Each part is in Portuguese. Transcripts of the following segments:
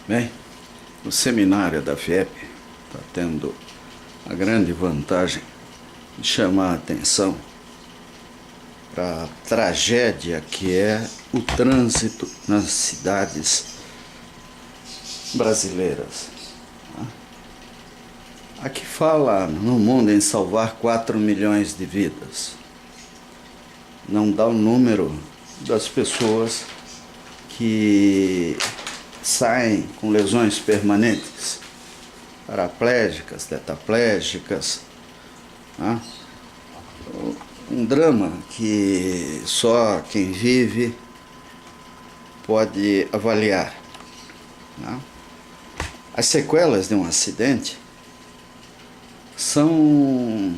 Bem, o seminário da FIEP está tendo a grande vantagem de chamar a atenção para a tragédia que é o trânsito nas cidades brasileiras. Aqui fala no mundo em salvar 4 milhões de vidas. Não dá o número das pessoas que saem com lesões permanentes, paraplégicas, tetraplégicas. Um drama que só quem vive pode avaliar. As sequelas de um acidente são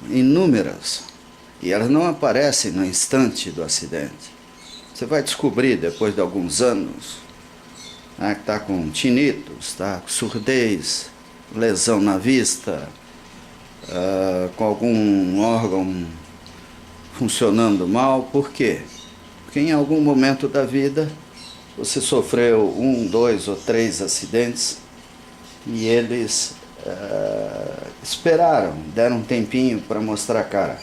inúmeras e elas não aparecem no instante do acidente. Você vai descobrir depois de alguns anos que está com tinnitus, está com surdez, lesão na vista, com algum órgão funcionando mal. Por quê? Porque em algum momento da vida você sofreu 1, 2 ou 3 acidentes e eles esperaram, deram um tempinho para mostrar a cara.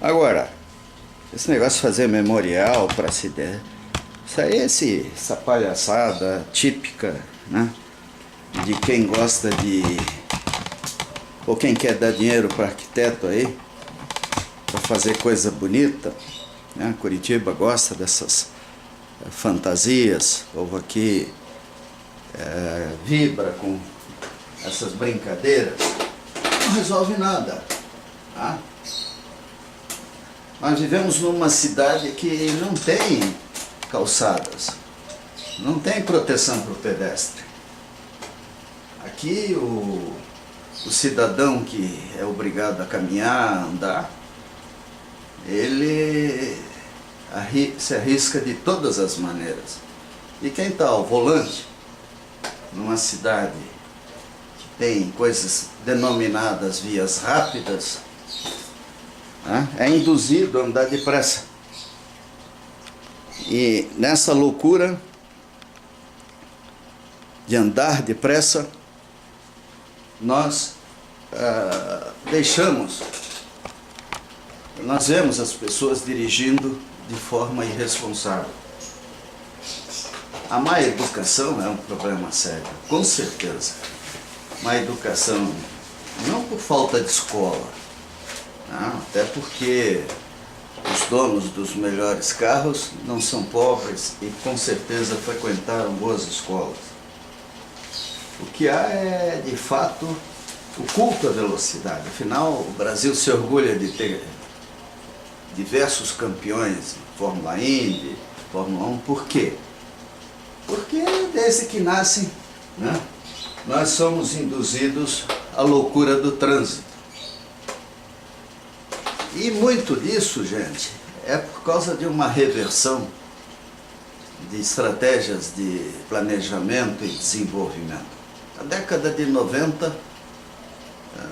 Agora, esse negócio de fazer memorial para acidente, isso aí essa palhaçada típica, de quem gosta de, ou quem quer dar dinheiro para arquiteto aí, para fazer coisa bonita. Curitiba gosta dessas fantasias, o povo aqui vibra com essas brincadeiras, não resolve nada. Nós vivemos numa cidade que não tem calçadas, não tem proteção para o pedestre. Aqui o cidadão que é obrigado a caminhar, a andar, ele se arrisca de todas as maneiras. E quem está ao volante, numa cidade que tem coisas denominadas vias rápidas, é induzido a andar depressa. E nessa loucura de andar depressa, nós vemos as pessoas dirigindo de forma irresponsável. A má educação é um problema sério, com certeza. Má educação não por falta de escola, até porque os donos dos melhores carros não são pobres e com certeza frequentaram boas escolas. O que há é, de fato, o culto à velocidade. Afinal, o Brasil se orgulha de ter diversos campeões, Fórmula Indy, Fórmula 1. Por quê? Porque desde que nascem, nós somos induzidos à loucura do trânsito. E muito disso, gente, é por causa de uma reversão de estratégias de planejamento e desenvolvimento. Na década de 90,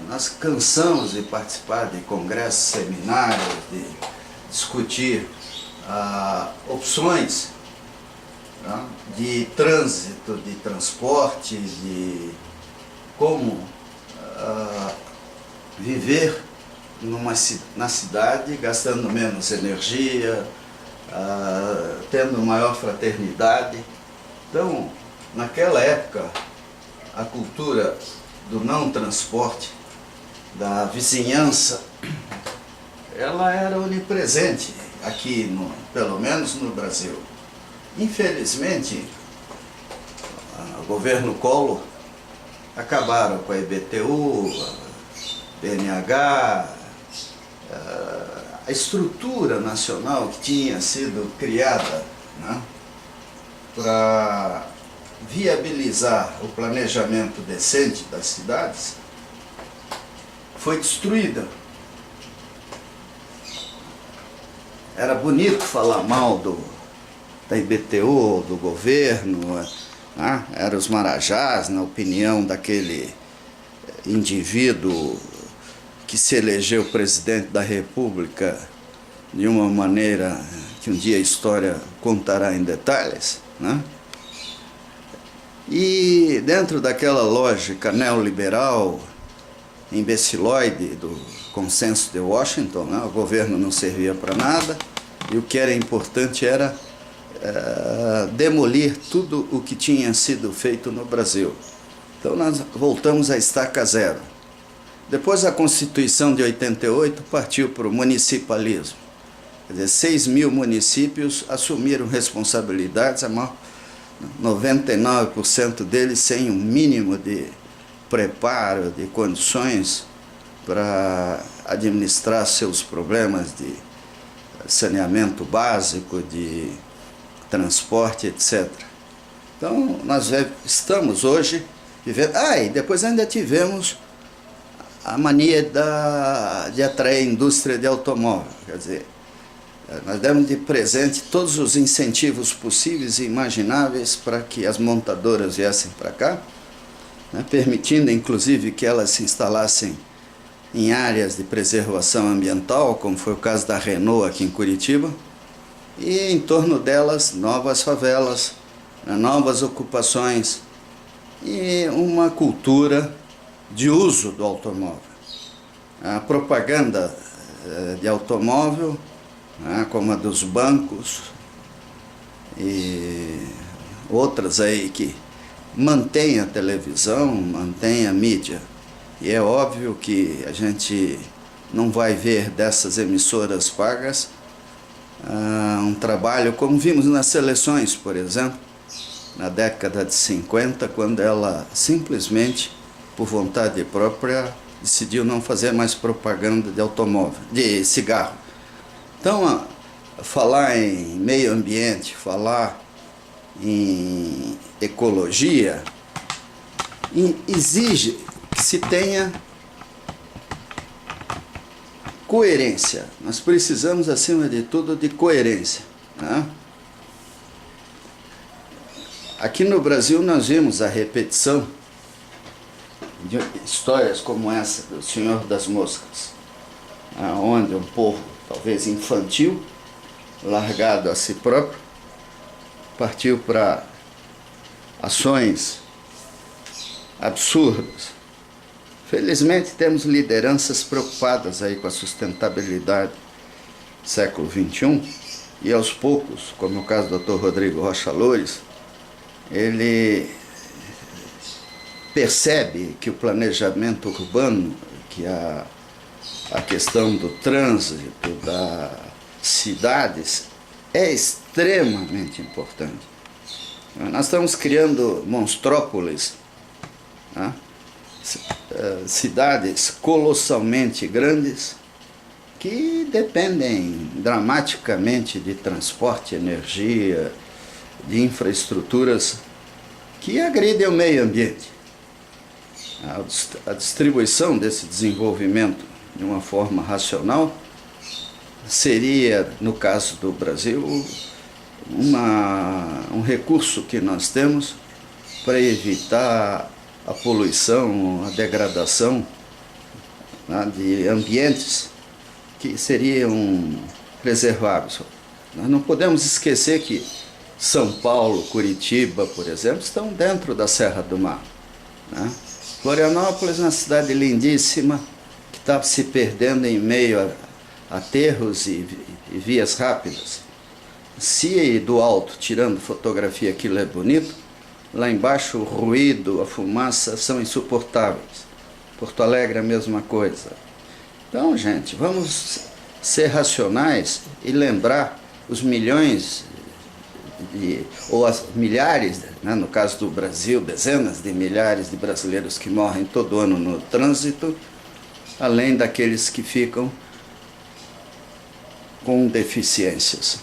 nós cansamos de participar de congressos, seminários, de discutir opções de trânsito, de transporte, de como viver na cidade, gastando menos energia, tendo maior fraternidade. Então, naquela época, a cultura do não transporte, da vizinhança, ela era onipresente aqui, pelo menos no Brasil. Infelizmente, o governo Collor acabaram com a IBTU, a BNH, a estrutura nacional que tinha sido criada para viabilizar o planejamento decente das cidades, foi destruída. Era bonito falar mal da IBTU, do governo, eram os marajás, na opinião daquele indivíduo que se elegeu presidente da República de uma maneira que um dia a história contará em detalhes, E dentro daquela lógica neoliberal, imbecilóide do consenso de Washington, né? O governo não servia para nada e o que era importante era demolir tudo o que tinha sido feito no Brasil. Então nós voltamos à estaca zero. Depois a Constituição de 88 partiu para o municipalismo. Quer dizer, 6 mil municípios assumiram responsabilidades, 99% deles sem um mínimo de preparo, de condições para administrar seus problemas de saneamento básico, de transporte, etc. Então, nós estamos hoje vivendo... e depois ainda tivemos a mania de atrair a indústria de automóvel. Quer dizer, nós demos de presente todos os incentivos possíveis e imagináveis para que as montadoras viessem para cá, né, permitindo inclusive que elas se instalassem em áreas de preservação ambiental, como foi o caso da Renault aqui em Curitiba, e em torno delas novas favelas, né, novas ocupações e uma cultura de uso do automóvel. A propaganda de automóvel, né, como a dos bancos e outras aí que mantém a televisão, mantém a mídia. E é óbvio que a gente não vai ver dessas emissoras pagas um trabalho como vimos nas seleções, por exemplo, na década de 50, quando ela simplesmente, por vontade própria, decidiu não fazer mais propaganda de automóvel, de cigarro. Então, falar em meio ambiente, falar em ecologia, exige que se tenha coerência. Nós precisamos, acima de tudo, de coerência, né? Aqui no Brasil nós vimos a repetição de histórias como essa do Senhor das Moscas, onde um povo talvez infantil, largado a si próprio, partiu para ações absurdas. Felizmente temos lideranças preocupadas aí com a sustentabilidade do século XXI e aos poucos, como no caso do Dr. Rodrigo Rocha Loures, ele percebe que o planejamento urbano, que a questão do trânsito, das cidades, é extremamente importante. Nós estamos criando monstrópolis, né? Cidades colossalmente grandes que dependem dramaticamente de transporte, energia, de infraestruturas que agridem o meio ambiente. A distribuição desse desenvolvimento de uma forma racional seria, no caso do Brasil, um recurso que nós temos para evitar a poluição, a degradação, né, de ambientes que seriam preserváveis. Nós não podemos esquecer que São Paulo, Curitiba, por exemplo, estão dentro da Serra do Mar, né? Florianópolis é uma cidade lindíssima que está se perdendo em meio a aterros e vias rápidas. Se do alto, tirando fotografia, aquilo é bonito, lá embaixo o ruído, a fumaça são insuportáveis. Porto Alegre é a mesma coisa. Então, gente, vamos ser racionais e lembrar os milhões ou as milhares, né, no caso do Brasil, dezenas de milhares de brasileiros que morrem todo ano no trânsito, além daqueles que ficam com deficiências.